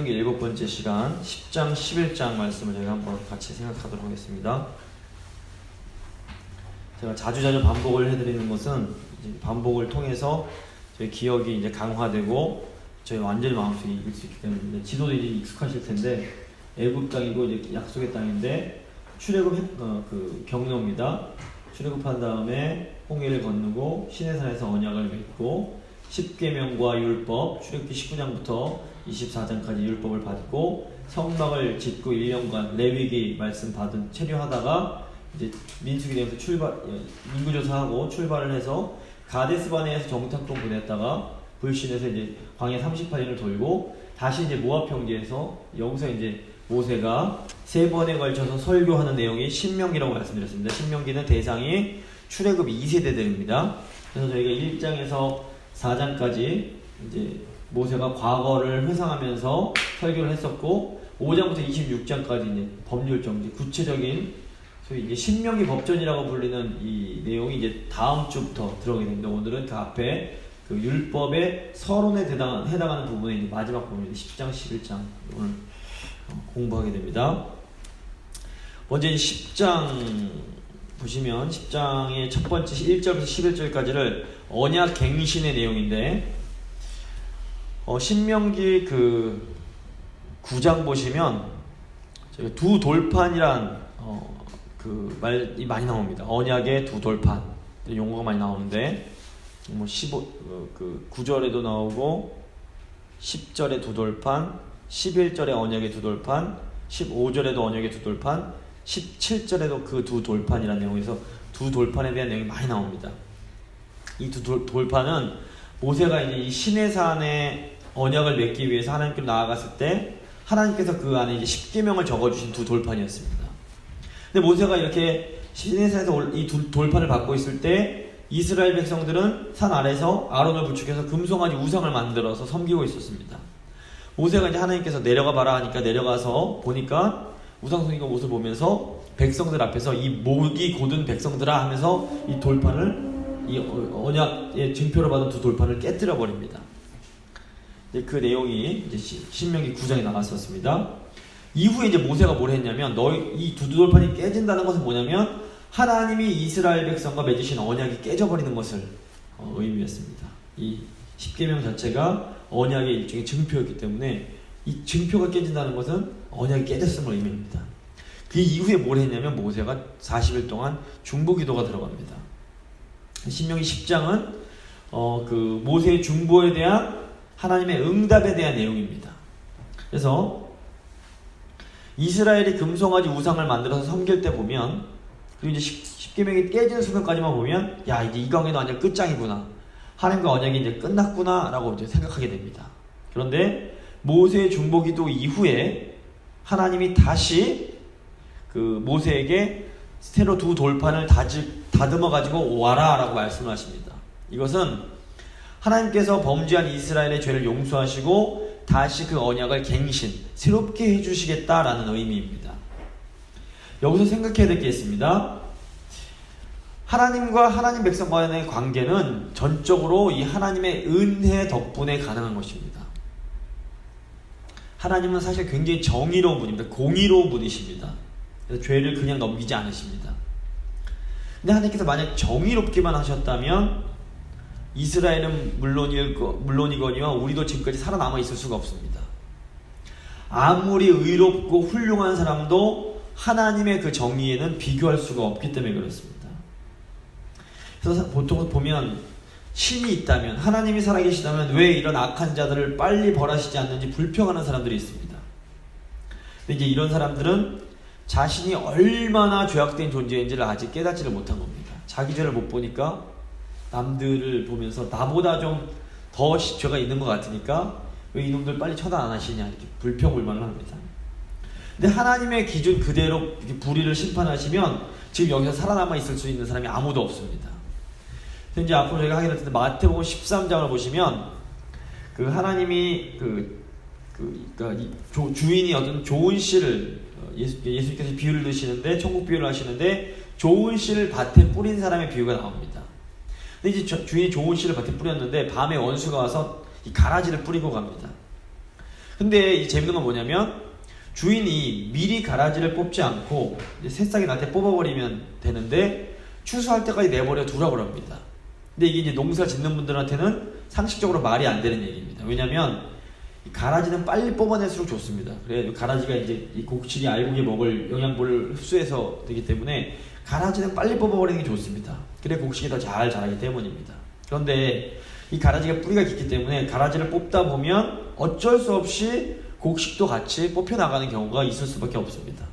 신명기 7번째 시간 10장 11장 말씀을 저희가 한번 같이 생각하도록 하겠습니다. 제가 자주자주 반복을 해드리는 것은 이제 반복을 통해서 저희 기억이 이제 강화되고 저희 완전히 마음속에 익을 수 있기 때문에 지도도 이제 익숙하실 텐데 애굽 땅이고 이제 약속의 땅인데 출애굽 그 경로입니다. 출애굽한 다음에 홍해를 건너고 시내산에서 언약을 맺고 10계명과 율법, 출애굽기 19장부터 24장까지 율법을 받고 성막을 짓고 1년간 레위기 말씀 받은 체류하다가 이제 민수기 되면서 인구조사하고 출발을 해서 가데스바네에서 정탐꾼 보냈다가 불신에서 이제 광야 38년을 돌고 다시 이제 모압 평지에서 여기서 이제 모세가 3번에 걸쳐서 설교하는 내용이 신명기라고 말씀드렸습니다. 신명기는 대상이 출애굽 2세대들입니다. 그래서 저희가 1장에서 4장까지 이제 모세가 과거를 회상하면서 설교를 했었고 5장부터 26장까지 이제 법률 정지, 구체적인 소위 이제 신명기 법전이라고 불리는 이 내용이 이제 다음 주부터 들어오게 됩니다. 오늘은 그 앞에 그 율법의 서론에 해당하는 부분이 이제 마지막 부분입니다. 10장, 11장 오늘 공부하게 됩니다. 먼저 10장 보시면 10장의 첫 번째 1절부터 11절까지를 언약 갱신의 내용인데 신명기 그 9장 보시면 두 돌판이란 그 말이 많이 나옵니다. 언약의 두 돌판 용어가 많이 나오는데 뭐 9절에도 나오고 10절에 두 돌판, 11절에 언약의 두 돌판, 15절에도 언약의 두 돌판, 17절에도 그 두 돌판이라는 내용에서 두 돌판에 대한 내용이 많이 나옵니다. 이 두 돌판은 모세가 이제 이 시내산에 언약을 맺기 위해서 하나님께로 나아갔을 때 하나님께서 그 안에 이제 10계명을 적어주신 두 돌판이었습니다. 근데 모세가 이렇게 시내산에서 이 두 돌판을 받고 있을 때 이스라엘 백성들은 산 아래에서 아론을 부축해서 금송아지 우상을 만들어서 섬기고 있었습니다. 모세가 이제 하나님께서 내려가 봐라 하니까 내려가서 보니까 우상 섬기는 모습을 보면서 백성들 앞에서 이 목이 곧은 백성들아 하면서 이 돌판을 이 언약의 증표로 받은 두 돌판을 깨뜨려 버립니다. 그 내용이 이제 신명기 9장에 나왔었습니다. 이후에 이제 모세가 뭘 했냐면 이 두 돌판이 깨진다는 것은 뭐냐면 하나님이 이스라엘 백성과 맺으신 언약이 깨져버리는 것을 의미했습니다. 이 10계명 자체가 언약의 일종의 증표였기 때문에 이 증표가 깨진다는 것은 언약이 깨졌음을 의미합니다. 그 이후에 뭘 했냐면 모세가 40일 동안 중보기도가 들어갑니다. 신명기 10장은 그 모세의 중보에 대한 하나님의 응답에 대한 내용입니다. 그래서 이스라엘이 금송아지 우상을 만들어서 섬길 때 보면 그리고 이제 10계명이 깨지는 순간까지만 보면 야 이제 이 강에도 완전 끝장이구나, 하나님과 언약이 이제 끝났구나 라고 이제 생각하게 됩니다. 그런데 모세의 중보기도 이후에 하나님이 다시 그 모세에게 새로 두 돌판을 다듬어 가지고 와라 라고 말씀을 하십니다. 이것은 하나님께서 범죄한 이스라엘의 죄를 용서하시고 다시 그 언약을 갱신, 새롭게 해주시겠다라는 의미입니다. 여기서 생각해야 될 게 있습니다. 하나님과 하나님 백성 간의 관계는 전적으로 이 하나님의 은혜 덕분에 가능한 것입니다. 하나님은 사실 굉장히 정의로운 분입니다. 공의로운 분이십니다. 그래서 죄를 그냥 넘기지 않으십니다. 근데 하나님께서 만약 정의롭기만 하셨다면 이스라엘은 물론이거니와 우리도 지금까지 살아남아 있을 수가 없습니다. 아무리 의롭고 훌륭한 사람도 하나님의 그 정의에는 비교할 수가 없기 때문에 그렇습니다. 그래서 보통 보면 신이 있다면, 하나님이 살아계시다면 왜 이런 악한 자들을 빨리 벌하시지 않는지 불평하는 사람들이 있습니다. 근데 이제 이런 사람들은 자신이 얼마나 죄악된 존재인지를 아직 깨닫지를 못한 겁니다. 자기 죄를 못 보니까 남들을 보면서 나보다 좀 더 죄가 있는 것 같으니까 왜 이놈들 빨리 처단 안 하시냐 이렇게 불평불만을 합니다. 근데 하나님의 기준 그대로 이렇게 불의를 심판하시면 지금 여기서 살아남아 있을 수 있는 사람이 아무도 없습니다. 이제 앞으로 저희가 하게 될 텐데 마태복음 13장을 보시면 그 하나님이 주인이 어떤 좋은 씨를 예수님께서 비유를 드시는데 천국 비유를 하시는데 좋은 씨를 밭에 뿌린 사람의 비유가 나옵니다. 근데 이제 주인이 좋은 씨를 밭에 뿌렸는데 밤에 원수가 와서 이 가라지를 뿌리고 갑니다. 근데 이 재밌는 건 뭐냐면 주인이 미리 가라지를 뽑지 않고 이제 새싹이 날 때 뽑아버리면 되는데 추수할 때까지 내버려 두라고 합니다. 근데 이게 이제 농사 짓는 분들한테는 상식적으로 말이 안 되는 얘기입니다. 왜냐면 가라지는 빨리 뽑아낼수록 좋습니다. 그래 가라지가 이제 이 곡식이 알곡이 먹을 영양분을 흡수해서 되기 때문에 가라지는 빨리 뽑아버리는 게 좋습니다. 그래 곡식이 더 잘 자라기 때문입니다. 그런데 이 가라지가 뿌리가 깊기 때문에 가라지를 뽑다 보면 어쩔 수 없이 곡식도 같이 뽑혀나가는 경우가 있을 수밖에 없습니다.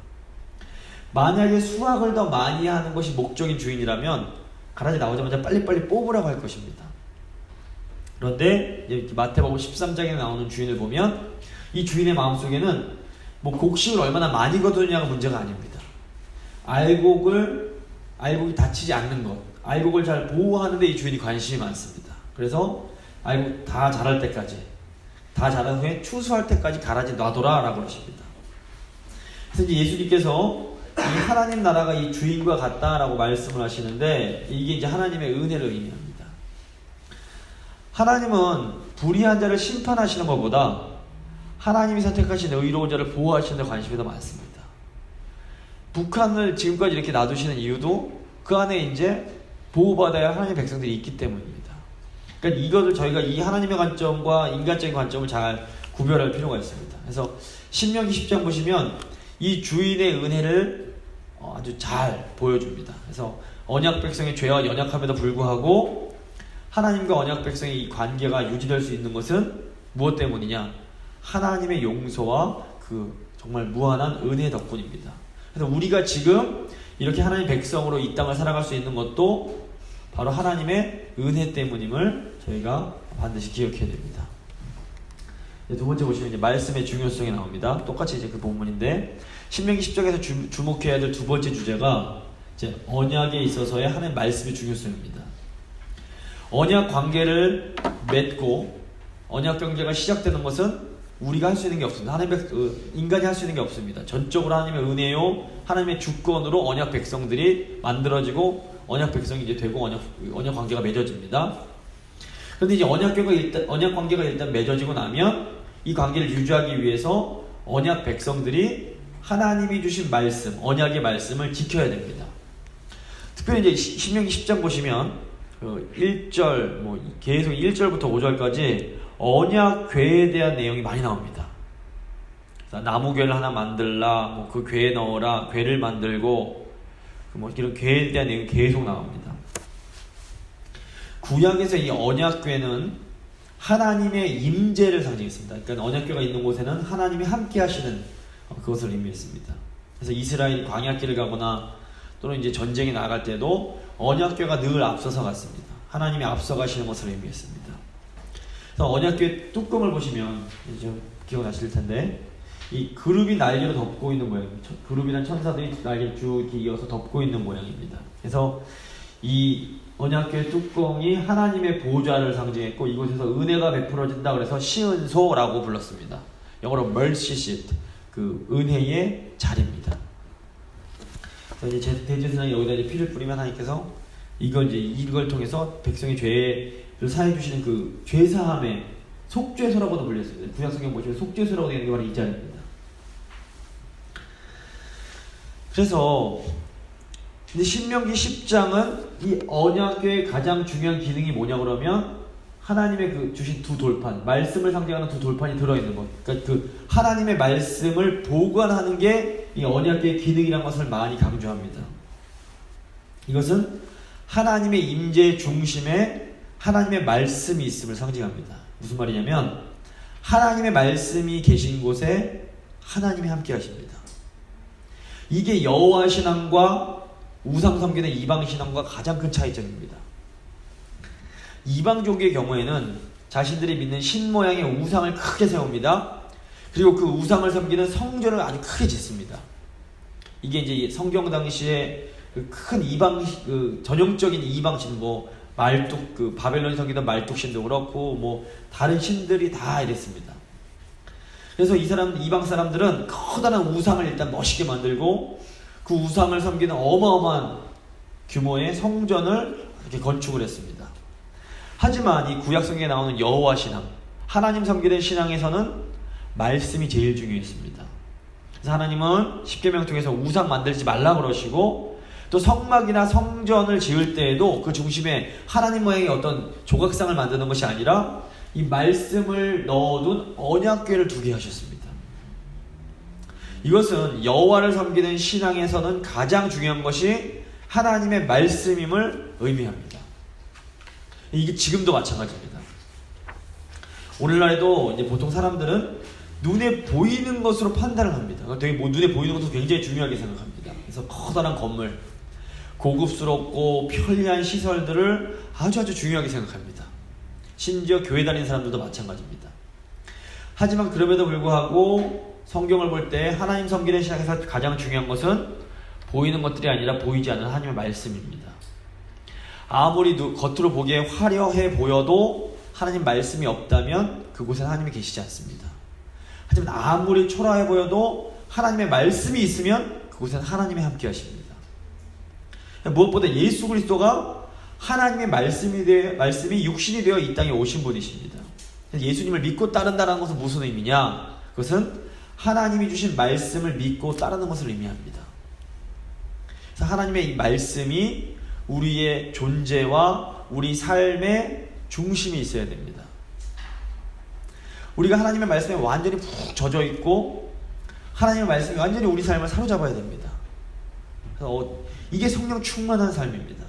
만약에 수확을 더 많이 하는 것이 목적인 주인이라면 가라지 나오자마자 빨리빨리 뽑으라고 할 것입니다. 그런데 마태복음 13장에 나오는 주인을 보면 이 주인의 마음속에는 뭐 곡식을 얼마나 많이 거두느냐가 문제가 아닙니다. 알곡이 다치지 않는 것, 알곡을 잘 보호하는 데 이 주인이 관심이 많습니다. 그래서 알곡 다 자랄 때까지, 다 자란 후에 추수할 때까지 가라지 놔둬라 라고 하십니다. 그래서 이제 예수님께서 이 하나님 나라가 이 주인과 같다라고 말씀을 하시는데 이게 이제 하나님의 은혜를 의미합니다. 하나님은 불의한 자를 심판하시는 것보다 하나님이 선택하신 의로운 자를 보호하시는 데 관심이 더 많습니다. 북한을 지금까지 이렇게 놔두시는 이유도 그 안에 이제 보호받아야 할 하나님의 백성들이 있기 때문입니다. 그러니까 이것을 저희가 이 하나님의 관점과 인간적인 관점을 잘 구별할 필요가 있습니다. 그래서 신명기 10장 보시면 이 주인의 은혜를 아주 잘 보여줍니다. 그래서 언약 백성의 죄와 연약함에도 불구하고 하나님과 언약 백성의 이 관계가 유지될 수 있는 것은 무엇 때문이냐? 하나님의 용서와 그 정말 무한한 은혜 덕분입니다. 그래서 우리가 지금 이렇게 하나님의 백성으로 이 땅을 살아갈 수 있는 것도 바로 하나님의 은혜 때문임을 저희가 반드시 기억해야 됩니다. 두 번째 보시면 이제 말씀의 중요성이 나옵니다. 똑같이 이제 그 본문인데 신명기 10장에서 주목해야 될 두 번째 주제가 이제 언약에 있어서의 하나님의 말씀의 중요성입니다. 언약 관계를 맺고 언약 관계가 시작되는 것은 우리가 할 수 있는 게 없습니다. 인간이 할 수 있는 게 없습니다. 전적으로 하나님의 은혜요, 하나님의 주권으로 언약 백성들이 만들어지고 언약 백성이 이제 되고 언약 관계가 맺어집니다. 그런데 이제 언약 관계가 일단 맺어지고 나면 이 관계를 유지하기 위해서 언약 백성들이 하나님이 주신 말씀, 언약의 말씀을 지켜야 됩니다. 특별히 이제 신명기 10장 보시면 1절, 계속 1절부터 5절까지 언약궤에 대한 내용이 많이 나옵니다. 나무궤를 하나 만들라, 그 궤에 넣어라, 궤를 만들고, 이런 궤에 대한 내용이 계속 나옵니다. 구약에서 이 언약궤는 하나님의 임재를 상징했습니다. 그러니까 언약궤가 있는 곳에는 하나님이 함께 하시는 그것을 의미했습니다. 그래서 이스라엘이 광야길을 가거나 또는 이제 전쟁에 나갈 때도 언약궤가 늘 앞서서 갔습니다. 하나님이 앞서 가시는 것을 의미했습니다. 그래서 언약궤 뚜껑을 보시면 이제 기억나실 텐데 이 그룹이 날개로 덮고 있는 모양입니다. 그룹이란 천사들이 날개를 쭉 이어서 덮고 있는 모양입니다. 그래서 이 언약궤 뚜껑이 하나님의 보좌를 상징했고 이곳에서 은혜가 베풀어진다 그래서 시은소라고 불렀습니다. 영어로 mercy seat, 그 은혜의 자리입니다. 그래서 이제 대제사장이 여기다 이제 피를 뿌리면 하나님께서 이걸 통해서 백성의 죄를 사해 주시는 그 죄사함의 속죄소라고도 불렸습니다. 구약성경 보시면 속죄소라고 되는 게 바로 이 자리입니다. 그래서 근데 신명기 10장은 이 언약궤의 가장 중요한 기능이 뭐냐 그러면 하나님의 그 주신 두 돌판, 말씀을 상징하는 두 돌판이 들어있는 것. 그러니까 그 하나님의 말씀을 보관하는 게 이 언약궤의 기능이라는 것을 많이 강조합니다. 이것은 하나님의 임재 중심에 하나님의 말씀이 있음을 상징합니다. 무슨 말이냐면 하나님의 말씀이 계신 곳에 하나님이 함께 하십니다. 이게 여호와 신앙과 우상 섬기는 이방 신앙과 가장 큰 차이점입니다. 이방 종교의 경우에는 자신들이 믿는 신 모양의 우상을 크게 세웁니다. 그리고 그 우상을 섬기는 성전을 아주 크게 짓습니다. 이게 이제 성경 당시에 큰 이방 전형적인 이방신 말뚝 바벨론 섬기던 말뚝신도 그렇고 다른 신들이 다 이랬습니다. 그래서 이방 사람들은 커다란 우상을 일단 멋있게 만들고 그 우상을 섬기는 어마어마한 규모의 성전을 이렇게 건축을 했습니다. 하지만 이 구약 성경에 나오는 여호와 신앙, 하나님 섬기는 신앙에서는 말씀이 제일 중요했습니다. 그래서 하나님은 십계명 통해서 우상 만들지 말라 그러시고, 또 성막이나 성전을 지을 때에도 그 중심에 하나님 모양의 어떤 조각상을 만드는 것이 아니라 이 말씀을 넣어둔 언약궤를 두게 하셨습니다. 이것은 여호와를 섬기는 신앙에서는 가장 중요한 것이 하나님의 말씀임을 의미합니다. 이게 지금도 마찬가지입니다. 오늘날에도 이제 보통 사람들은 눈에 보이는 것으로 판단을 합니다. 되게 눈에 보이는 것도 굉장히 중요하게 생각합니다. 그래서 커다란 건물, 고급스럽고 편리한 시설들을 아주 중요하게 생각합니다. 심지어 교회 다니는 사람들도 마찬가지입니다. 하지만 그럼에도 불구하고 성경을 볼 때 하나님 섬기는 신앙에서 가장 중요한 것은 보이는 것들이 아니라 보이지 않는 하나님의 말씀입니다. 아무리 겉으로 보기에 화려해 보여도 하나님 말씀이 없다면 그곳에 하나님이 계시지 않습니다. 하지만 아무리 초라해 보여도 하나님의 말씀이 있으면 그곳에는 하나님이 함께 하십니다. 무엇보다 예수 그리스도가 하나님의 말씀이 육신이 되어 이 땅에 오신 분이십니다. 예수님을 믿고 따른다는 것은 무슨 의미냐? 그것은 하나님이 주신 말씀을 믿고 따르는 것을 의미합니다. 그래서 하나님의 이 말씀이 우리의 존재와 우리 삶의 중심이 있어야 됩니다. 우리가 하나님의 말씀에 완전히 푹 젖어 있고 하나님의 말씀이 완전히 우리 삶을 사로잡아야 됩니다. 그래서 이게 성령 충만한 삶입니다.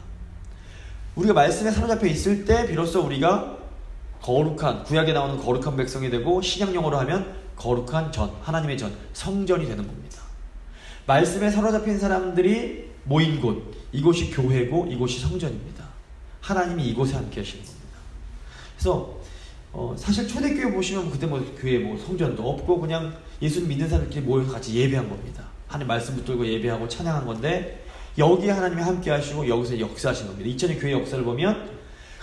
우리가 말씀에 사로잡혀 있을 때 비로소 우리가 거룩한, 구약에 나오는 거룩한 백성이 되고, 신약용어로 하면 거룩한 전, 하나님의 전, 성전이 되는 겁니다. 말씀에 사로잡힌 사람들이 모인 곳, 이곳이 교회고 이곳이 성전입니다. 하나님이 이곳에 함께 하시는 겁니다. 그래서 사실 초대교회 보시면 그때 교회 성전도 없고 그냥 예수님 믿는 사람들끼리 모여서 같이 예배한 겁니다. 하나님 말씀 붙들고 예배하고 찬양한 건데, 여기에 하나님이 함께 하시고 여기서 역사하신 겁니다. 2000년 교회 역사를 보면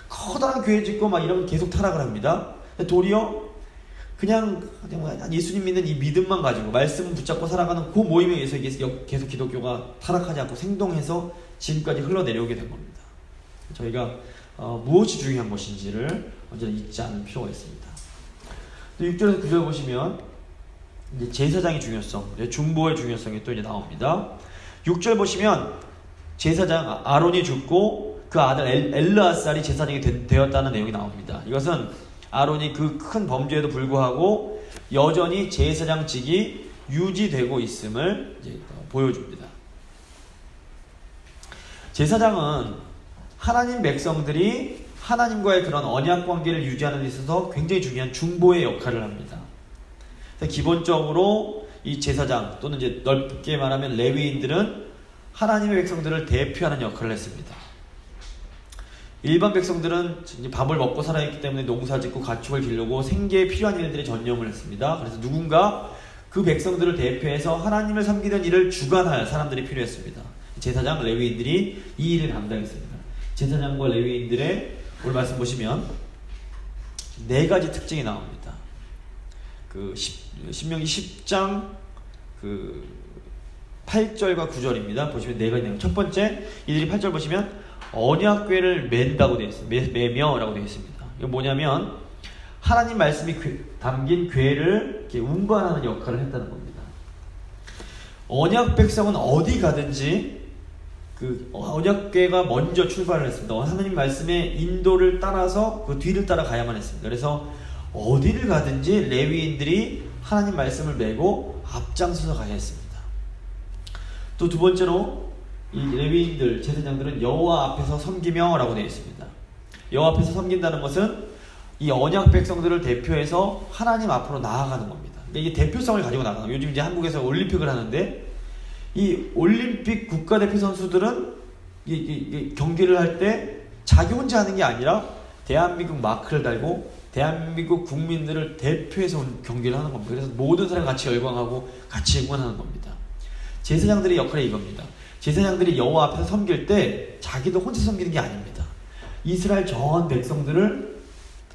커다란 교회 짓고 막 이러면 계속 타락을 합니다. 도리어 그냥 예수님 믿는 이 믿음만 가지고 말씀을 붙잡고 살아가는 그 모임에 의해서 계속 기독교가 타락하지 않고 생동해서 지금까지 흘러내려오게 된 겁니다. 저희가 무엇이 중요한 것인지를 언제나 잊지 않을 필요가 있습니다. 또 6절에서 9절 보시면 이제 제사장의 중요성, 중보의 중요성이 또 이제 나옵니다. 6절 보시면 제사장 아론이 죽고 그 아들 엘르아살이 제사장이 되었다는 내용이 나옵니다. 이것은 아론이 그 큰 범죄에도 불구하고 여전히 제사장직이 유지되고 있음을 이제 보여줍니다. 제사장은 하나님 백성들이 하나님과의 그런 언약 관계를 유지하는 데 있어서 굉장히 중요한 중보의 역할을 합니다. 기본적으로 이 제사장 또는 이제 넓게 말하면 레위인들은 하나님의 백성들을 대표하는 역할을 했습니다. 일반 백성들은 밥을 먹고 살아있기 때문에 농사짓고 가축을 기르고 생계에 필요한 일들에 전념을 했습니다. 그래서 누군가 그 백성들을 대표해서 하나님을 섬기는 일을 주관할 사람들이 필요했습니다. 제사장, 레위인들이 이 일을 담당했습니다. 제사장과 레위인들의 오늘 말씀 보시면 네 가지 특징이 나옵니다. 신명기 10장 8절과 9절입니다. 보시면 네 가지 내용. 첫 번째, 이들이 8절 보시면 언약궤를 맨다고 되어 있습니다. 매며라고 되어 있습니다. 이거 뭐냐면 하나님 말씀이 담긴 궤를 이렇게 운반하는 역할을 했다는 겁니다. 언약 백성은 어디 가든지 그 언약궤가 먼저 출발을 했습니다. 하나님 말씀의 인도를 따라서 그 뒤를 따라 가야만 했습니다. 그래서 어디를 가든지 레위인들이 하나님 말씀을 메고 앞장서서 가야 했습니다. 또 두 번째로 이 레위인들, 제사장들은 여호와 앞에서 섬기며라고 되어 있습니다. 여호와 앞에서 섬긴다는 것은 이 언약 백성들을 대표해서 하나님 앞으로 나아가는 겁니다. 이게 대표성을 가지고 나가는 거예요. 요즘 이제 한국에서 올림픽을 하는데 이 올림픽 국가대표 선수들은 이 경기를 할 때 자기 혼자 하는 게 아니라 대한민국 마크를 달고 대한민국 국민들을 대표해서 경기를 하는 겁니다. 그래서 모든 사람이 같이 열광하고 같이 응원하는 겁니다. 제사장들의 역할이 이겁니다. 제사장들이 여호와 앞에서 섬길 때 자기도 혼자 섬기는 게 아닙니다. 이스라엘 전 백성들을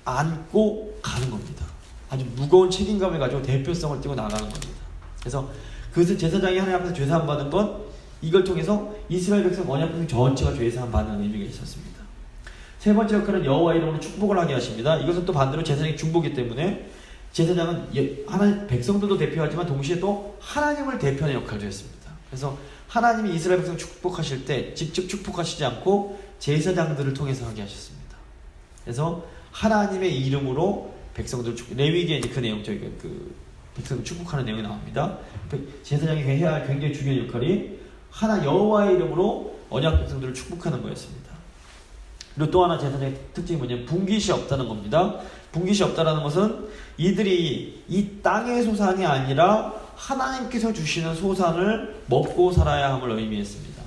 안고 가는 겁니다. 아주 무거운 책임감을 가지고 대표성을 띠고 나가는 겁니다. 그래서 그것을 제사장이 하나님 앞에서 죄사함 받은 건 이걸 통해서 이스라엘 백성 언약 백성 전체가 죄사함 받는 의미가 있었습니다. 세 번째 역할은 여호와 이름으로 축복을 하게 하십니다. 이것은 또 반대로 제사장이 중보기 때문에 제사장은 하나님 백성들도 대표하지만 동시에 또 하나님을 대표하는 역할을 했습니다. 그래서 하나님이 이스라엘 백성 축복하실 때 직접 축복하시지 않고 제사장들을 통해서 하게 하셨습니다. 그래서 하나님의 이름으로 백성들 레위기에 그 내용 저희가 그 백성들 축복하는 내용이 나옵니다. 제사장이 해야 할 굉장히 중요한 역할이 하나 여호와의 이름으로 언약 백성들을 축복하는 거였습니다. 그리고 또 하나 제사장의 특징이 뭐냐면 분깃이 없다는 겁니다. 분깃이 없다라는 것은 이들이 이 땅의 소산이 아니라 하나님께서 주시는 소산을 먹고 살아야 함을 의미했습니다.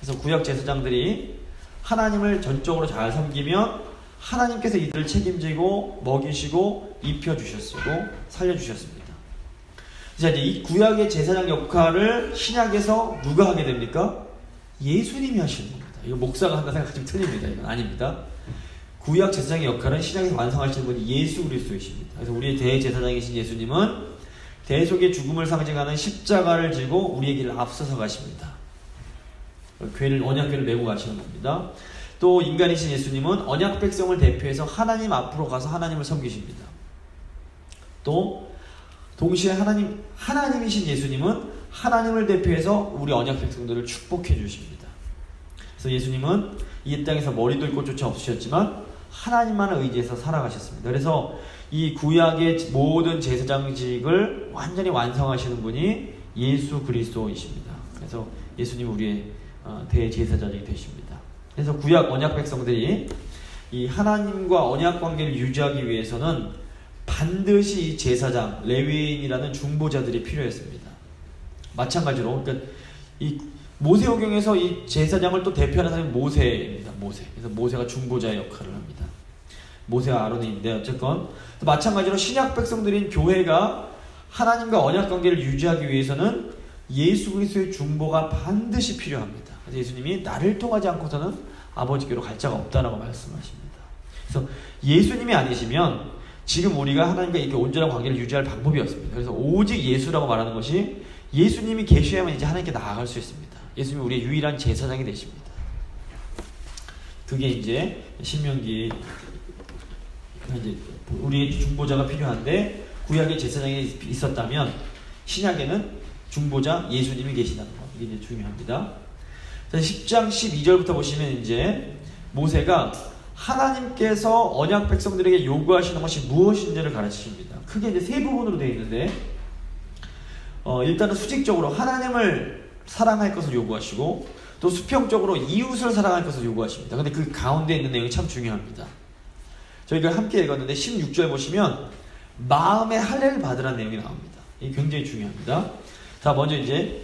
그래서 구약 제사장들이 하나님을 전적으로 잘 섬기면 하나님께서 이들을 책임지고 먹이시고 입혀주셨고 살려주셨습니다. 자, 이제 이 구약의 제사장 역할을 신약에서 누가 하게 됩니까? 예수님이 하시는 겁니다. 이거 목사가 한다 생각하시면 틀립니다. 이건 아닙니다. 구약 제사장의 역할은 신약에서 완성하시는 분이 예수 그리스도이십니다. 그래서 우리의 대제사장이신 예수님은 대속의 죽음을 상징하는 십자가를 지고 우리의 길을 앞서서 가십니다. 언약궤를 메고 가시는 겁니다. 또 인간이신 예수님은 언약 백성을 대표해서 하나님 앞으로 가서 하나님을 섬기십니다. 또 동시에 하나님이신 예수님은 하나님을 대표해서 우리 언약 백성들을 축복해 주십니다. 그래서 예수님은 이 땅에서 머리도 있고 조차 없으셨지만 하나님만을 의지해서 살아가셨습니다. 그래서 이 구약의 모든 제사장직을 완전히 완성하시는 분이 예수 그리스도이십니다. 그래서 예수님은 우리의 대제사장이 되십니다. 그래서 구약 언약 백성들이 이 하나님과 언약 관계를 유지하기 위해서는 반드시 이 제사장, 레위인이라는 중보자들이 필요했습니다. 마찬가지로 그러니까 이 모세오경에서 이 제사장을 또 대표하는 사람이 모세입니다. 모세. 그래서 모세가 중보자의 역할을 합니다. 모세와 아론인데 어쨌건 마찬가지로 신약 백성들인 교회가 하나님과 언약 관계를 유지하기 위해서는 예수 그리스도의 중보가 반드시 필요합니다. 그래서 예수님이 나를 통하지 않고서는 아버지께로 갈 자가 없다라고 말씀하십니다. 그래서 예수님이 아니시면 지금 우리가 하나님과 이렇게 온전한 관계를 유지할 방법이 없습니다. 그래서 오직 예수라고 말하는 것이 예수님이 계셔야만 이제 하나님께 나아갈 수 있습니다. 예수님이 우리의 유일한 제사장이 되십니다. 그게 이제 신명기 이제 우리의 중보자가 필요한데 구약의 제사장이 있었다면 신약에는 중보자 예수님이 계시다는 것, 이게 이제 중요합니다. 10장 12절부터 보시면 이제 모세가 하나님께서 언약 백성들에게 요구하시는 것이 무엇인지를 가르치십니다. 크게 이제 세 부분으로 되어 있는데 일단은 수직적으로 하나님을 사랑할 것을 요구하시고 또 수평적으로 이웃을 사랑할 것을 요구하십니다. 근데 그 가운데 있는 내용이 참 중요합니다. 저희가 함께 읽었는데 16절 보시면 마음의 할례를 받으라는 내용이 나옵니다. 이게 굉장히 중요합니다. 자, 먼저 이제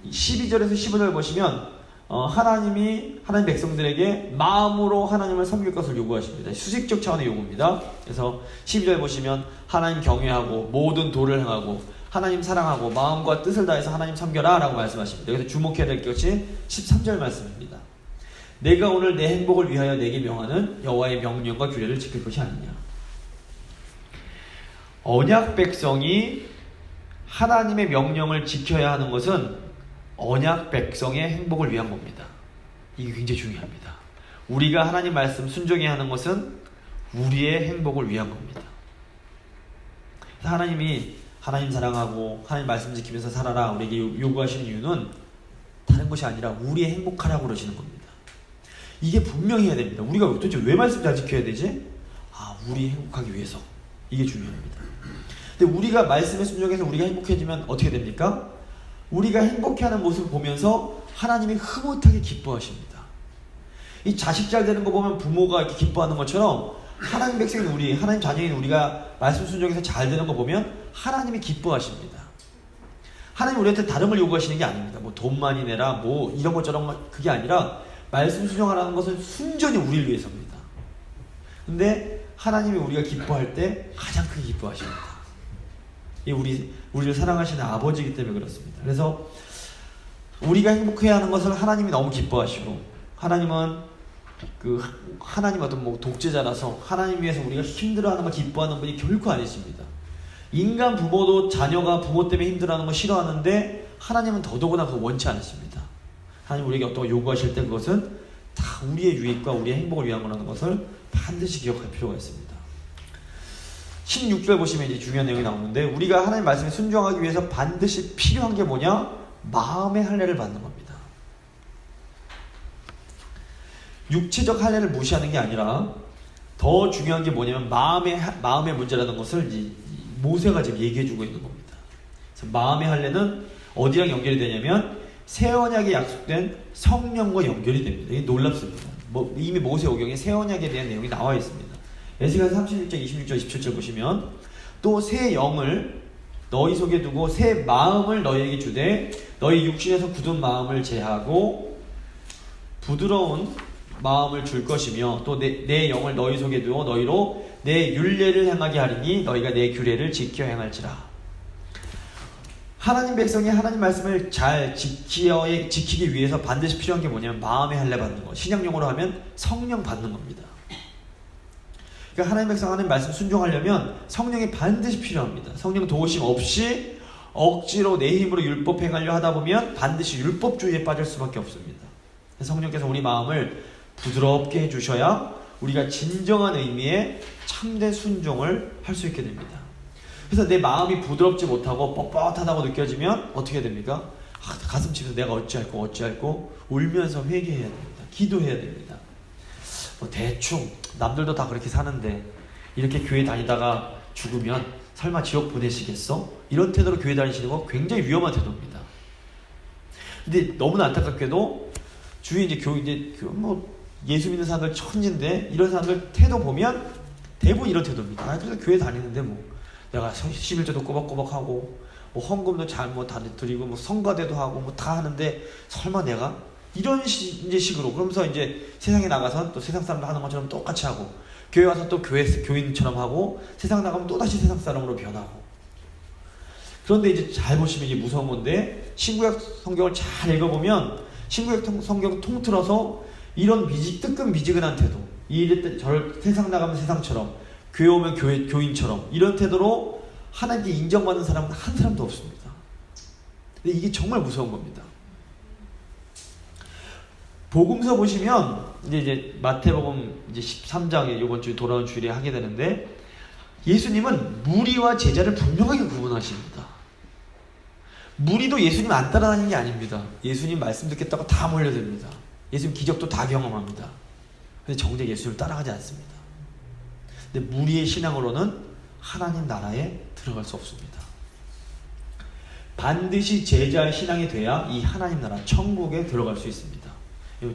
12절에서 15절 보시면 하나님 백성들에게 마음으로 하나님을 섬길 것을 요구하십니다. 수직적 차원의 요구입니다. 그래서 12절 보시면 하나님 경외하고 모든 도를 행하고 하나님 사랑하고 마음과 뜻을 다해서 하나님 섬겨라 라고 말씀하십니다. 여기서 주목해야 될 것이 13절 말씀입니다. 내가 오늘 내 행복을 위하여 내게 명하는 여호와의 명령과 규례를 지킬 것이 아니냐. 언약 백성이 하나님의 명령을 지켜야 하는 것은 언약 백성의 행복을 위한 겁니다. 이게 굉장히 중요합니다. 우리가 하나님 말씀 순종해야 하는 것은 우리의 행복을 위한 겁니다. 하나님이 하나님 사랑하고 하나님 말씀 지키면서 살아라 우리에게 요구하시는 이유는 다른 것이 아니라 우리의 행복하라고 그러시는 겁니다. 이게 분명히 해야 됩니다. 우리가 도대체 왜 말씀 잘 지켜야 되지? 우리 행복하기 위해서. 이게 중요합니다. 근데 우리가 말씀에 순종해서 우리가 행복해지면 어떻게 됩니까? 우리가 행복해하는 모습을 보면서 하나님이 흐뭇하게 기뻐하십니다. 이 자식 잘 되는 거 보면 부모가 이렇게 기뻐하는 것처럼 하나님 백성인 우리, 하나님 자녀인 우리가 말씀 순종해서 잘 되는 거 보면 하나님이 기뻐하십니다. 하나님 우리한테 다른 걸 요구하시는 게 아닙니다. 뭐 돈 많이 내라, 뭐 이런 것 저런 것, 그게 아니라 말씀 순종하라는 것은 순전히 우리를 위해서입니다. 근데 하나님이 우리가 기뻐할 때 가장 크게 기뻐하십니다. 이 우리를 사랑하시는 아버지이기 때문에 그렇습니다. 그래서 우리가 행복해야 하는 것을 하나님이 너무 기뻐하시고, 하나님은 하나님 어떤 독재자라서 하나님 위해서 우리가 힘들어하는 걸 기뻐하는 분이 결코 아니십니다. 인간 부모도 자녀가 부모 때문에 힘들어하는 걸 싫어하는데 하나님은 더더구나 그거 원치 않으십니다. 하나님 우리에게 어떤 거 요구하실 때 그것은 다 우리의 유익과 우리의 행복을 위한 거라는 것을 반드시 기억할 필요가 있습니다. 16절 보시면 이제 중요한 내용이 나오는데, 우리가 하나님 말씀에 순종하기 위해서 반드시 필요한 게 뭐냐? 마음의 할례를 받는 겁니다. 육체적 할례를 무시하는 게 아니라 더 중요한 게 뭐냐면 마음의 문제라는 것을 모세가 지금 얘기해주고 있는 겁니다. 그래서 마음의 할례는 어디랑 연결이 되냐면 새 언약에 약속된 성령과 연결이 됩니다. 이게 놀랍습니다. 이미 모세 오경에 새 언약에 대한 내용이 나와 있습니다. 에스겔서 36장 26절 27절 보시면, 또 새 영을 너희 속에 두고 새 마음을 너희에게 주되 너희 육신에서 굳은 마음을 제하고 부드러운 마음을 줄 것이며, 또 내 영을 너희 속에 두어 너희로 내 율례를 행하게 하리니 너희가 내 규례를 지켜 행할지라. 하나님 백성이 하나님 말씀을 잘 지키기 위해서 반드시 필요한 게 뭐냐면 마음의 할례 받는 것, 신약용어로 하면 성령 받는 겁니다. 그러니까 하나님 백성 하나님 말씀 순종하려면 성령이 반드시 필요합니다. 성령 도우심 없이 억지로 내 힘으로 율법 행하려 하다 보면 반드시 율법주의에 빠질 수밖에 없습니다. 성령께서 우리 마음을 부드럽게 해주셔야 우리가 진정한 의미의 참된 순종을 할 수 있게 됩니다. 그래서 내 마음이 부드럽지 못하고 뻣뻣하다고 느껴지면 어떻게 됩니까? 가슴 치면서 내가 어찌할꼬 울면서 회개해야 됩니다. 기도해야 됩니다. 대충 남들도 다 그렇게 사는데 이렇게 교회 다니다가 죽으면 설마 지옥 보내시겠어? 이런 태도로 교회 다니시는 건 굉장히 위험한 태도입니다. 근데 너무나 안타깝게도 주위에 예수 믿는 사람들 천진데 이런 사람들 태도 보면 대부분 이런 태도입니다. 그래서 교회 다니는데 내가 11조도 꼬박꼬박 하고 헌금도 다 드리고 성가대도 하고 다 하는데 설마 내가 이런 식으로, 그러면서 이제 세상에 나가서 또 세상 사람들 하는 것처럼 똑같이 하고, 교회 와서 또 교인처럼 하고, 세상 나가면 또다시 세상 사람으로 변하고. 그런데 이제 잘 보시면 이게 무서운 건데, 신구약 성경을 잘 읽어보면 신구약 성경을 통틀어서 이런 뜨끈미지근한 태도, 세상 나가면 세상처럼, 교회 오면 교인처럼 이런 태도로 하나님께 인정받는 사람은 한 사람도 없습니다. 근데 이게 정말 무서운 겁니다. 복음서 보시면 이제 마태복음 이제 13장에 이번 주 돌아온 주일에 하게 되는데, 예수님은 무리와 제자를 분명하게 구분하십니다. 무리도 예수님 안 따라다니는 게 아닙니다. 예수님 말씀 듣겠다고 다 몰려듭니다. 예수님 기적도 다 경험합니다. 근데 정작 예수님을 따라가지 않습니다. 근데 무리의 신앙으로는 하나님 나라에 들어갈 수 없습니다. 반드시 제자의 신앙이 돼야 이 하나님 나라 천국에 들어갈 수 있습니다.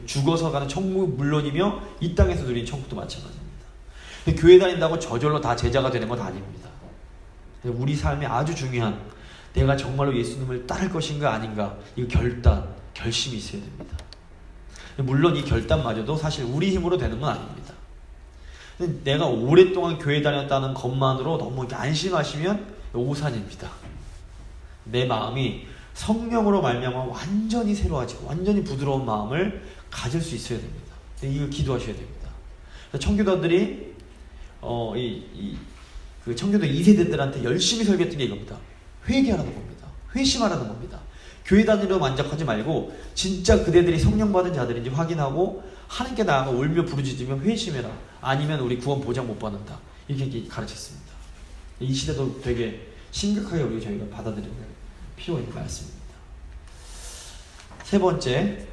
죽어서 가는 천국은 물론이며 이 땅에서 누리는 천국도 마찬가지입니다. 교회 다닌다고 저절로 다 제자가 되는 건 아닙니다. 우리 삶에 아주 중요한, 내가 정말로 예수님을 따를 것인가 아닌가, 이 결심이 있어야 됩니다. 물론 이 결단마저도 사실 우리 힘으로 되는 건 아닙니다. 내가 오랫동안 교회 다녔다는 것만으로 너무 안심하시면 오산입니다. 내 마음이 성령으로 말미암아 완전히 새로워지고 완전히 부드러운 마음을 가질 수 있어야 됩니다. 이걸 기도하셔야 됩니다. 청교도들이 청교도 2세대들한테 열심히 설교했던 게 이겁니다. 회개하라는 겁니다. 회심하라는 겁니다. 교회 다니려 만족하지 말고 진짜 그대들이 성령 받은 자들인지 확인하고 하나님께 나아가 울며 부르짖으며 회심해라. 아니면 우리 구원 보장 못 받는다. 이렇게 가르쳤습니다. 이 시대도 되게 심각하게 저희가 받아들이는 필요가 있는 말씀입니다. 세 번째,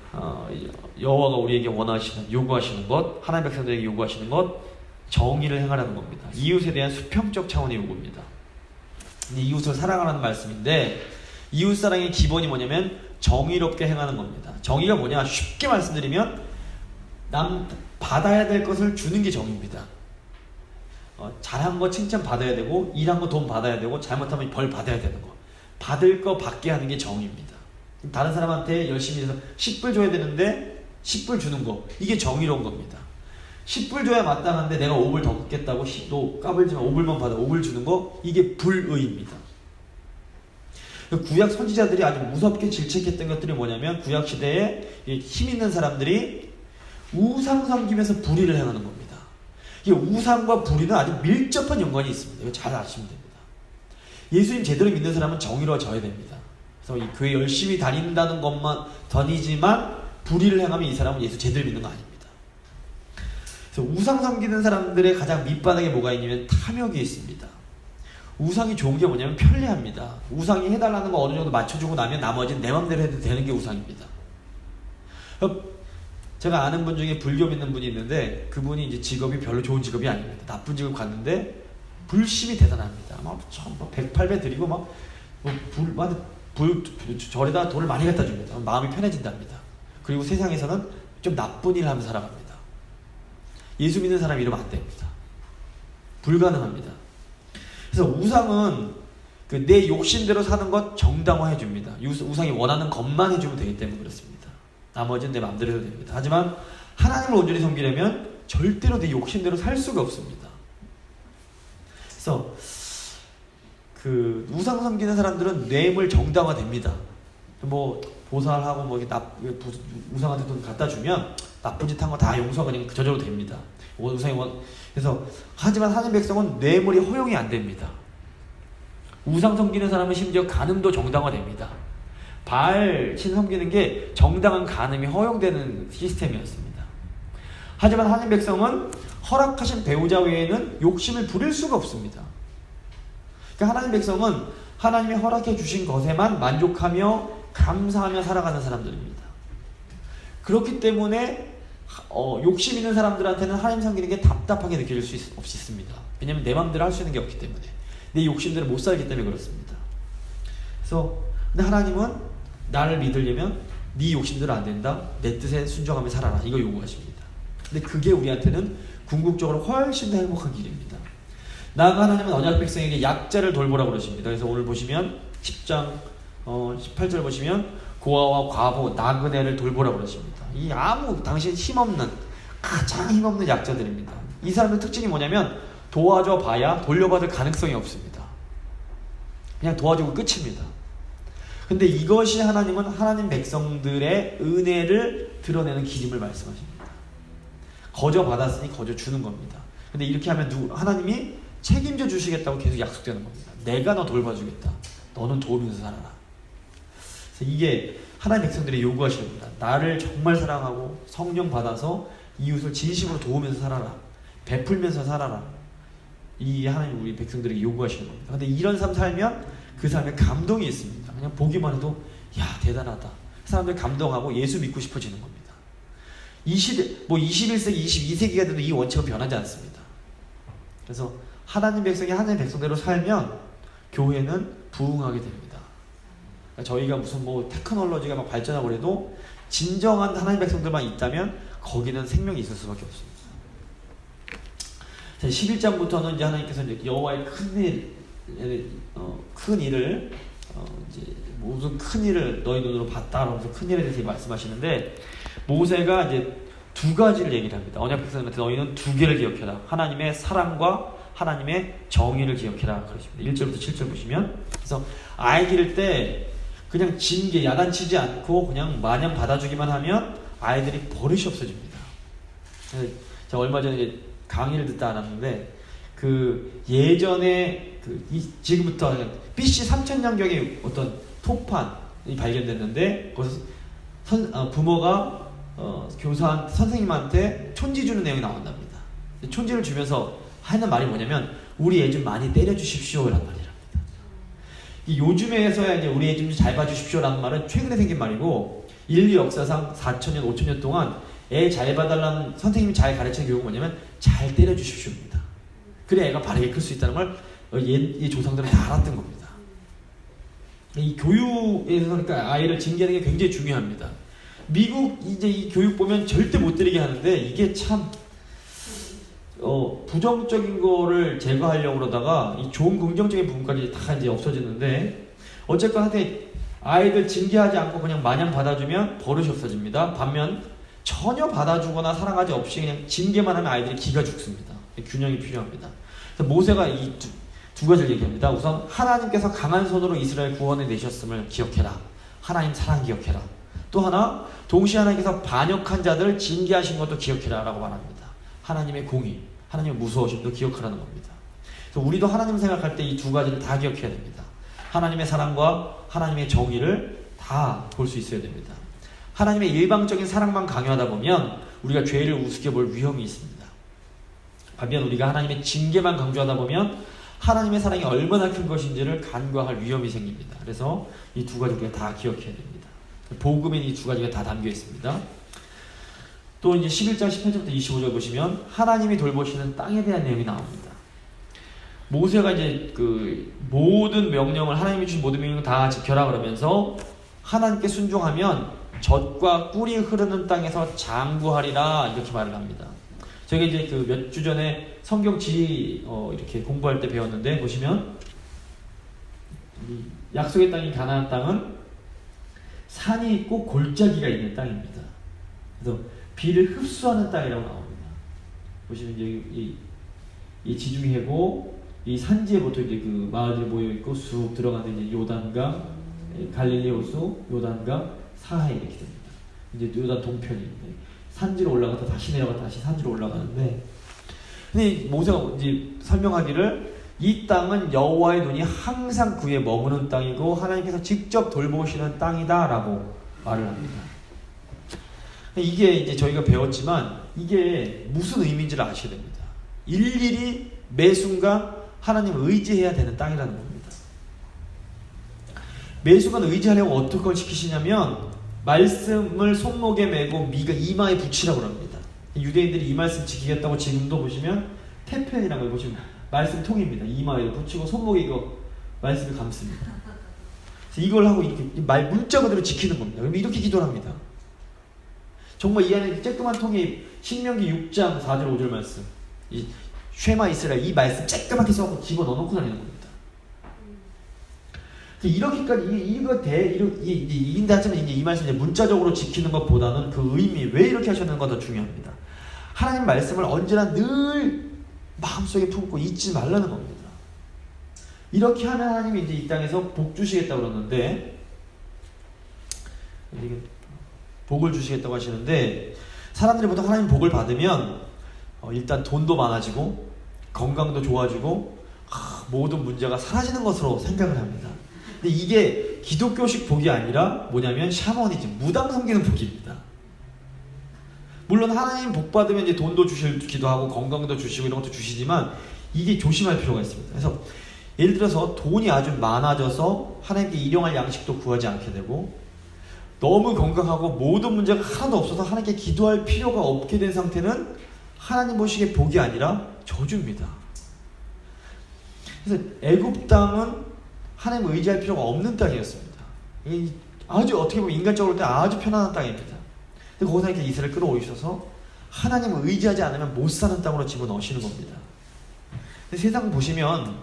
여호와가 우리에게 요구하시는 것, 하나님 백성들에게 요구하시는 것, 정의를 행하라는 겁니다. 이웃에 대한 수평적 차원의 요구입니다. 이웃을 사랑하라는 말씀인데, 이웃 사랑의 기본이 뭐냐면 정의롭게 행하는 겁니다. 정의가 뭐냐? 쉽게 말씀드리면 남 받아야 될 것을 주는 게 정의입니다. 잘한 거 칭찬 받아야 되고, 일한 거 돈 받아야 되고, 잘못하면 벌 받아야 되는 거. 받을 거 받게 하는 게 정의입니다. 다른 사람한테 열심히 해서 10불 줘야 되는데 10불 주는 거, 이게 정의로운 겁니다. 10불 줘야 마땅한데 내가 5불 더 받겠다고 또 까불지만 5불만 받아 5불 주는 거, 이게 불의입니다. 구약 선지자들이 아주 무섭게 질책했던 것들이 뭐냐면, 구약 시대에 힘 있는 사람들이 우상 섬기면서 불의를 행하는 겁니다. 이 우상과 불의는 아주 밀접한 연관이 있습니다. 이거 잘 아시면 됩니다. 예수님 제대로 믿는 사람은 정의로워져야 됩니다. 그래서 이 교회 열심히 다니지만 불의를 행하면 이 사람은 예수 제대로 믿는 거 아닙니다. 그래서 우상 섬기는 사람들의 가장 밑바닥에 뭐가 있냐면 탐욕이 있습니다. 우상이 좋은 게 뭐냐면 편리합니다. 우상이 해달라는 거 어느 정도 맞춰주고 나면 나머지는 내 맘대로 해도 되는 게 우상입니다. 제가 아는 분 중에 불교 믿는 분이 있는데 그분이 이제 직업이 별로 좋은 직업이 아닙니다. 나쁜 직업 갔는데 불심이 대단합니다. 막 108배 드리고 절에다 돈을 많이 갖다 줍니다. 마음이 편해진답니다. 그리고 세상에서는 좀 나쁜 일을 하면서 살아갑니다. 예수 믿는 사람이 이러면 안 됩니다. 불가능합니다. 그래서 우상은 내 욕심대로 사는 것 정당화해 줍니다. 우상이 원하는 것만 해주면 되기 때문에 그렇습니다. 나머지는 내 마음대로 해도 됩니다. 하지만 하나님을 온전히 섬기려면 절대로 내 욕심대로 살 수가 없습니다. 그래서 우상 섬기는 사람들은 뇌물 정당화됩니다. 뭐 보살하고 뭐 우상한테 돈 갖다 주면 나쁜 짓 한 거 다 용서가 그냥 저절로 됩니다. 그래서 하지만 하나님 백성은 뇌물이 허용이 안 됩니다. 우상 섬기는 사람은 심지어 간음도 정당화됩니다. 바알 신 섬기는 게 정당한 간음이 허용되는 시스템이었습니다. 하지만 하나님 백성은 허락하신 배우자 외에는 욕심을 부릴 수가 없습니다. 그러니까 하나님 백성은 하나님이 허락해 주신 것에만 만족하며 감사하며 살아가는 사람들입니다. 그렇기 때문에 욕심 있는 사람들한테는 하나님 섬기는 게 답답하게 느껴질 수 있습니다. 왜냐하면 내 마음대로 할 수 있는 게 없기 때문에, 내 욕심대로 못 살기 때문에 그렇습니다. 그래서 근데 하나님은 나를 믿으려면 네 욕심대로 안 된다, 내 뜻에 순종하며 살아라, 이거 요구하십니다. 근데 그게 우리한테는 궁극적으로 훨씬 더 행복한 길입니다. 나아가 하나님은 언약 백성에게 약자를 돌보라고 그러십니다. 그래서 오늘 보시면 10장 18절 보시면 고아와 과부, 나그네를 돌보라고 그러십니다. 이 당신 힘없는, 가장 힘없는 약자들입니다. 이 사람의 특징이 뭐냐면 도와줘 봐야 돌려받을 가능성이 없습니다. 그냥 도와주고 끝입니다. 근데 이것이 하나님은 하나님 백성들의 은혜를 드러내는 기름을 말씀하십니다. 거저 받았으니 거저 주는 겁니다. 근데 이렇게 하면 하나님이 책임져 주시겠다고 계속 약속되는 겁니다. 내가 너 돌봐주겠다. 너는 도우면서 살아라. 그래서 이게 하나님 백성들이 요구하시는 겁니다. 나를 정말 사랑하고 성령 받아서 이웃을 진심으로 도우면서 살아라. 베풀면서 살아라. 이 하나님 우리 백성들에게 요구하시는 겁니다. 근데 이런 삶 살면 그 삶에 감동이 있습니다. 그냥 보기만 해도 야 대단하다. 사람들 감동하고 예수 믿고 싶어지는 겁니다. 21세기, 22세기가 돼도 이 원칙은 변하지 않습니다. 그래서 하나님 백성이 하나님 백성대로 살면 교회는 부흥하게 됩니다. 그러니까 저희가 무슨 테크놀로지가 막 발전하고 그래도 진정한 하나님 백성들만 있다면 거기는 생명이 있을 수밖에 없습니다. 11장부터는 이제 하나님께서 이제 여호와의 큰 일을 이제 무슨 큰 일을 너희 눈으로 봤다 하면서 큰 일에 대해서 말씀하시는데, 모세가 이제 두 가지를 얘기를 합니다. 언약 백성들한테 너희는 두 개를 기억해라. 하나님의 사랑과 하나님의 정의를 기억해라 그러십니다. 1절부터 7절 보시면, 그래서 아이 기를 때 그냥 징계, 야단치지 않고 그냥 마냥 받아주기만 하면 아이들이 버릇이 없어집니다. 제가 얼마 전에 이제 강의를 듣다 알았는데, 예전에 지금부터 BC 3000년경에 어떤 토판이 발견됐는데, 거기서 부모가 선생님한테 촌지 주는 내용이 나온답니다. 촌지를 주면서 하는 말이 뭐냐면, 우리 애 좀 많이 때려주십시오 라는 말이랍니다. 요즘에서야 이제 우리 애 좀 잘 봐주십시오 라는 말은 최근에 생긴 말이고, 인류 역사상 4000년, 5000년 동안 애 잘 봐달라는, 선생님이 잘 가르치는 교육은 뭐냐면 잘 때려주십시오입니다. 그래 애가 바르게 클 수 있다는 걸 이 조상들은 다 알았던 겁니다. 이 교육에서 그러니까 아이를 징계하는 게 굉장히 중요합니다. 미국 이제 이 교육 보면 절대 못 때리게 하는데, 이게 참 부정적인 거를 제거하려고 그러다가 이 좋은 긍정적인 부분까지 다 이제 없어지는데, 어쨌건 한테 아이들 징계하지 않고 그냥 마냥 받아주면 버릇이 없어집니다. 반면 전혀 받아주거나 사랑하지 없이 그냥 징계만 하면 아이들이 기가 죽습니다. 균형이 필요합니다. 그래서 모세가 이 두 가지를 얘기합니다. 우선 하나님께서 강한 손으로 이스라엘 구원해 내셨음을 기억해라. 하나님 사랑 기억해라. 또 하나, 동시에 하나님께서 반역한 자들 징계하신 것도 기억해라 라고 말합니다. 하나님의 공의, 하나님의 무서우심도 기억하라는 겁니다. 그래서 우리도 하나님 생각할 때 이 두 가지를 다 기억해야 됩니다. 하나님의 사랑과 하나님의 정의를 다 볼 수 있어야 됩니다. 하나님의 일방적인 사랑만 강요하다 보면 우리가 죄를 우습게 볼 위험이 있습니다. 반면 우리가 하나님의 징계만 강조하다 보면 하나님의 사랑이 얼마나 큰 것인지를 간과할 위험이 생깁니다. 그래서 이 두 가지 우리가 다 기억해야 됩니다. 복음에 이 두 가지가 다 담겨 있습니다. 또 이제 11장 18절부터 25절 보시면 하나님이 돌보시는 땅에 대한 내용이 나옵니다. 모세가 이제 그 모든 명령을, 하나님이 주신 모든 명령을 다 지켜라 그러면서 하나님께 순종하면 젖과 꿀이 흐르는 땅에서 장구하리라 이렇게 말을 합니다. 저희가 이제 그 몇 주 전에 성경 지리 이렇게 공부할 때 배웠는데 보시면 이 약속의 땅인 가나안 땅은 산이 있고 골짜기가 있는 땅입니다. 그래서 비를 흡수하는 땅이라고 나옵니다. 보시면 이제 이 지중해 해고 이 산지에 보통 이제 그 마을들이 모여 있고 쑥 들어가는 이제 요단강, 갈릴리 호수, 요단강, 사해 이렇게 됩니다. 이제 요단 동편인데 산지로 올라가다 다시 내려가 다시 산지로 올라가는데, 근데 모세가 이제 설명하기를 이 땅은 여호와의 눈이 항상 그에 머무는 땅이고 하나님께서 직접 돌보시는 땅이다라고 말을 합니다. 이게 이제 저희가 배웠지만 이게 무슨 의미인지를 아셔야 됩니다. 일일이 매 순간 하나님을 의지해야 되는 땅이라는 겁니다. 매 순간 의지하려고 어떻게 걸 시키시냐면 말씀을 손목에 메고 이마에 붙이라고 합니다. 유대인들이 이 말씀 지키겠다고 지금도 보시면 테펜이라는 걸 보시면 말씀 통입니다. 이마에 붙이고 손목에 이거 말씀을 감습니다. 그래서 이걸 하고 이렇게 문자 그대로 지키는 겁니다. 그럼 이렇게 기도를 합니다. 정말 이 안에 쬐끄만 통에 신명기 6장 4절 5절 말씀, 이 쉐마 이스라엘 이 말씀 쬐끄맣게 써갖고 집어넣어놓고 다니는 겁니다. 이렇게까지 이긴다 하지만 이제 이 말씀 이제 문자적으로 지키는 것보다는 그 의미, 왜 이렇게 하셨는가 더 중요합니다. 하나님 말씀을 언제나 늘 마음속에 품고 잊지 말라는 겁니다. 이렇게 하면 하나님이 이제 이 땅에서 복 주시겠다고 그러는데, 복을 주시겠다고 하시는데, 사람들이 보통 하나님 복을 받으면 일단 돈도 많아지고 건강도 좋아지고 모든 문제가 사라지는 것으로 생각을 합니다. 근데 이게 기독교식 복이 아니라 뭐냐면 샤머니즘, 무당 섬기는 복입니다. 물론 하나님 복 받으면 이제 돈도 주시기도 하고 건강도 주시고 이런 것도 주시지만 이게 조심할 필요가 있습니다. 그래서 예를 들어서 돈이 아주 많아져서 하나님께 일용할 양식도 구하지 않게 되고, 너무 건강하고 모든 문제가 하나도 없어서 하나님께 기도할 필요가 없게 된 상태는 하나님 보시기에 복이 아니라 저주입니다. 그래서 애굽 땅은 하나님을 의지할 필요가 없는 땅이었습니다. 아주 어떻게 보면 인간적으로 볼 때 아주 편안한 땅입니다. 근데 거기서 이렇게 이스라엘 끌어오셔서 하나님을 의지하지 않으면 못 사는 땅으로 집어넣으시는 겁니다. 근데 세상 보시면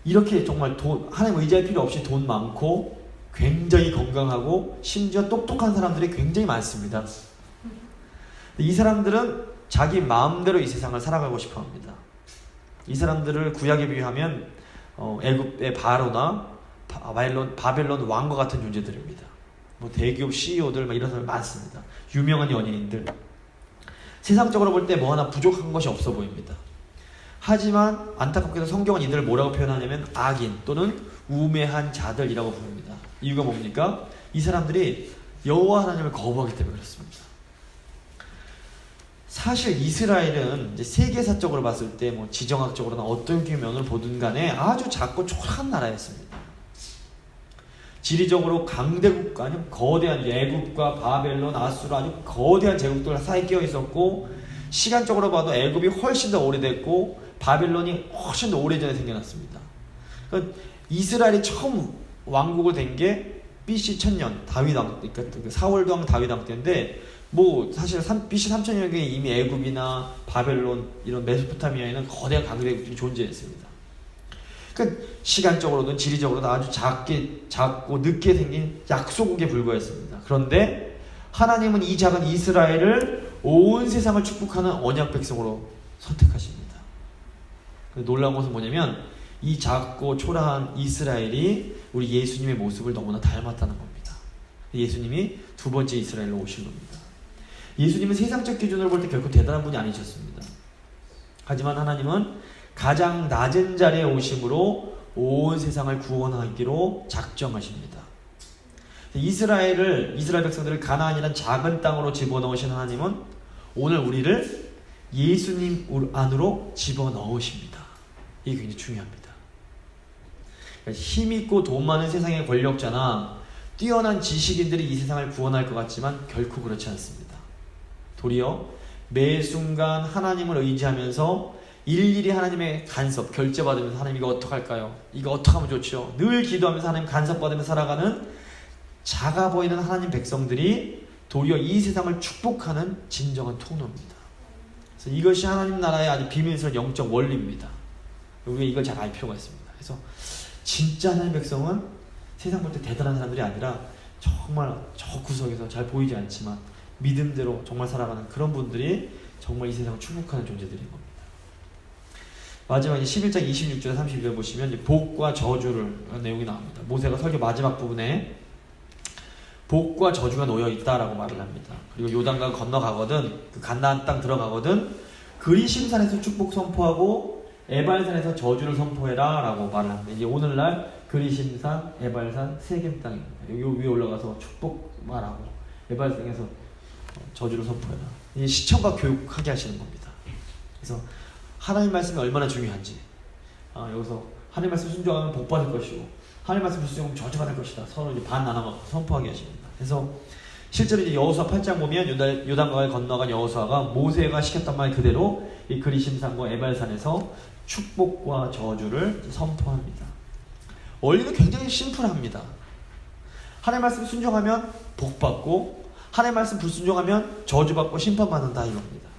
이렇게 정말 하나님 의지할 필요 없이 돈 많고 굉장히 건강하고 심지어 똑똑한 사람들이 굉장히 많습니다. 이 사람들은 자기 마음대로 이 세상을 살아가고 싶어 합니다. 이 사람들을 구약에 비유하면 애굽의 바로나 바벨론 왕과 같은 존재들입니다. 뭐 대기업 CEO들 이런 사람 많습니다. 유명한 연예인들. 세상적으로 볼 때 뭐 하나 부족한 것이 없어 보입니다. 하지만 안타깝게도 성경은 이들을 뭐라고 표현하냐면 악인 또는 우매한 자들이라고 부릅니다. 이유가 뭡니까? 이 사람들이 여호와 하나님을 거부하기 때문에 그렇습니다. 사실 이스라엘은 이제 세계사적으로 봤을 때 뭐 지정학적으로나 어떤 면을 보든 간에 아주 작고 초라한 나라였습니다. 지리적으로 강대국 아니면 거대한 애굽과 바벨론, 아수르 아주 거대한 제국들 사이에 끼어 있었고, 시간적으로 봐도 애굽이 훨씬 더 오래됐고 바벨론이 훨씬 더 오래전에 생겨났습니다. 그러니까 이스라엘이 처음 왕국을 된 게 BC 1000년 다윗 왕, 그러니까 사월도 왕 다윗 왕 때인데, 뭐 사실 BC 3000년경에 이미 애굽이나 바벨론 이런 메소포타미아에는 거대한 강대국들이 존재했습니다. 그러니까 시간적으로든 지리적으로든 아주 작고 늦게 생긴 약소국에 불과했습니다. 그런데 하나님은 이 작은 이스라엘을 온 세상을 축복하는 언약 백성으로 선택하십니다. 놀라운 것은 뭐냐면 이 작고 초라한 이스라엘이 우리 예수님의 모습을 너무나 닮았다는 겁니다. 예수님이 두 번째 이스라엘로 오신 겁니다. 예수님은 세상적 기준으로 볼 때 결코 대단한 분이 아니셨습니다. 하지만 하나님은 가장 낮은 자리에 오심으로 온 세상을 구원하기로 작정하십니다. 이스라엘 백성들을 가나안이란 작은 땅으로 집어넣으신 하나님은 오늘 우리를 예수님 안으로 집어넣으십니다. 이게 굉장히 중요합니다. 그러니까 힘있고 돈 많은 세상의 권력자나 뛰어난 지식인들이 이 세상을 구원할 것 같지만 결코 그렇지 않습니다. 도리어 매 순간 하나님을 의지하면서 일일이 하나님의 간섭, 결제받으면서 하나님 이거 어떡할까요? 이거 어떡하면 좋죠? 늘 기도하면서 하나님 간섭받으면서 살아가는 작아 보이는 하나님 백성들이 도리어 이 세상을 축복하는 진정한 통로입니다. 그래서 이것이 하나님 나라의 아주 비밀스러운 영적 원리입니다. 우리가 이걸 잘 알 필요가 있습니다. 그래서 진짜 하나님 백성은 세상 볼 때 대단한 사람들이 아니라 정말 저 구석에서 잘 보이지 않지만 믿음대로 정말 살아가는 그런 분들이 정말 이 세상을 축복하는 존재들인 겁니다. 마지막 11장 26절 32절 보시면 이제 복과 저주를 내용이 나옵니다. 모세가 설교 마지막 부분에 복과 저주가 놓여 있다라고 말을 합니다. 그리고 요단강 건너가거든, 그 가나안 땅 들어가거든 그리심산에서 축복 선포하고 에발산에서 저주를 선포해라 라고 말을 합니다. 이제 오늘날 그리심산, 에발산, 세겜 땅입니다. 여기 위에 올라가서 축복 말하고 에발산에서 저주를 선포해라. 이제 시청과 교육하게 하시는 겁니다. 그래서 하나님 말씀이 얼마나 중요한지, 여기서 하나님 말씀 순종하면 복 받을 것이고 하나님 말씀 불순종하면 저주 받을 것이다. 서로 이제 반 나눠 선포하게 하십니다. 그래서 실제로 이제 여호수아 8장 보면 요단강을 건너간 여호수아가 모세가 시켰던 말 그대로 이 그리심산과 에발산에서 축복과 저주를 선포합니다. 원리는 굉장히 심플합니다. 하나님 말씀 순종하면 복 받고 하나님 말씀 불순종하면 저주 받고 심판 받는다 이겁니다.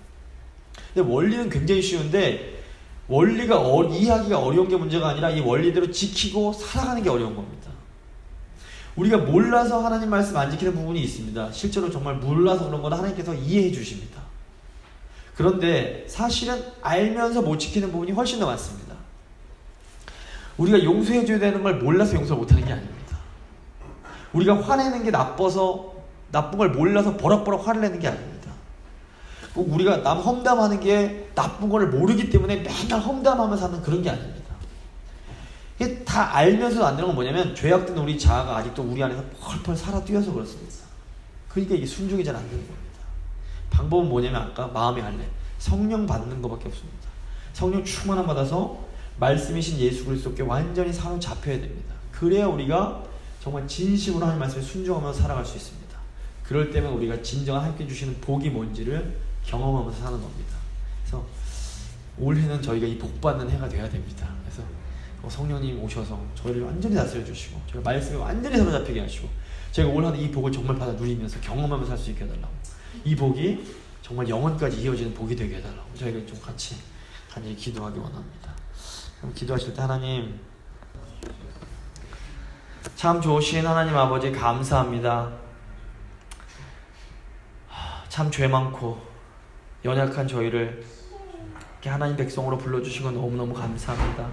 근데 원리는 굉장히 쉬운데 원리가 이해하기가 어려운 게 문제가 아니라 이 원리대로 지키고 살아가는 게 어려운 겁니다. 우리가 몰라서 하나님 말씀 안 지키는 부분이 있습니다. 실제로 정말 몰라서 그런 건 하나님께서 이해해 주십니다. 그런데 사실은 알면서 못 지키는 부분이 훨씬 더 많습니다. 우리가 용서해 줘야 되는 걸 몰라서 용서를 못하는 게 아닙니다. 우리가 화내는 게 나빠서 나쁜 걸 몰라서 버럭버럭 화를 내는 게 아닙니다. 꼭 우리가 남 험담하는 게 나쁜 걸 모르기 때문에 맨날 험담하면서 하는 그런 게 아닙니다. 이게 다 알면서도 안 되는 건 뭐냐면 죄악된 우리 자아가 아직도 우리 안에서 펄펄 살아 뛰어서 그렇습니다. 그러니까 이게 순종이 잘 안 되는 겁니다. 방법은 뭐냐면 아까 마음의 할례, 성령 받는 것밖에 없습니다. 성령 충만함 받아서 말씀이신 예수 그리스도께 완전히 사로잡혀야 됩니다. 그래야 우리가 정말 진심으로 하나님 말씀에 순종하면서 살아갈 수 있습니다. 그럴 때면 우리가 진정한 함께 주시는 복이 뭔지를 경험하면서 사는 겁니다. 그래서 올해는 저희가 이 복받는 해가 돼야 됩니다. 그래서 성령님 오셔서 저희를 완전히 다스려 주시고 저희가 말씀에 완전히 사로잡히게 하시고 저희가 올 한 해 이 복을 정말 받아 누리면서 경험하면서 살 수 있게 해달라고, 이 복이 정말 영원까지 이어지는 복이 되게 해달라고 저희가 좀 같이 간절히 기도하기 원합니다. 그럼 기도하실 때 하나님, 참 좋으신 하나님 아버지 감사합니다. 참 죄 많고 연약한 저희를 이렇게 하나님 백성으로 불러주신 건 너무너무 감사합니다.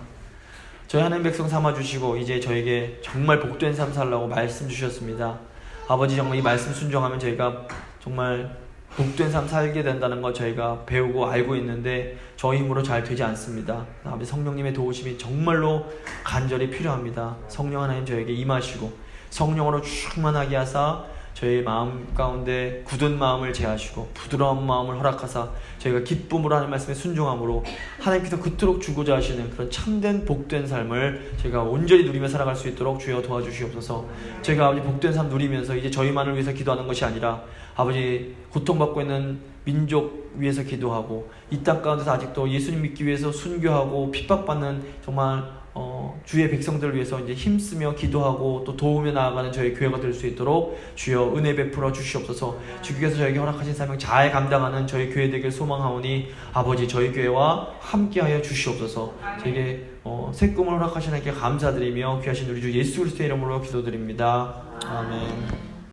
저희 하나님 백성 삼아주시고 이제 저에게 정말 복된 삶 살라고 말씀 주셨습니다. 아버지, 정말 이 말씀 순종하면 저희가 정말 복된 삶 살게 된다는 거 저희가 배우고 알고 있는데 저희 힘으로 잘 되지 않습니다. 아버지, 성령님의 도우심이 정말로 간절히 필요합니다. 성령 하나님 저에게 임하시고 성령으로 충만하게 하사 저희 마음 가운데 굳은 마음을 제하시고 부드러운 마음을 허락하사 저희가 기쁨으로 하나님 말씀에 순종함으로 하나님께서 그토록 주고자 하시는 그런 참된 복된 삶을 저희가 온전히 누리며 살아갈 수 있도록 주여 도와주시옵소서. 저희가 아버지 복된 삶 누리면서 이제 저희만을 위해서 기도하는 것이 아니라 아버지 고통받고 있는 민족 위해서 기도하고 이 땅 가운데서 아직도 예수님 믿기 위해서 순교하고 핍박받는 정말 주의 백성들을 위해서 이제 힘쓰며 기도하고 또 도우며 나아가는 저희 교회가 될 수 있도록 주여 은혜 베풀어 주시옵소서. 주께서 저에게 허락하신 사명 잘 감당하는 저희 교회 되길 소망하오니 아버지, 저희 교회와 함께하여 주시옵소서. 저에게 새 꿈을 허락하신 하나님께 감사드리며 귀하신 우리 주 예수 그리스도의 이름으로 기도드립니다. 아멘.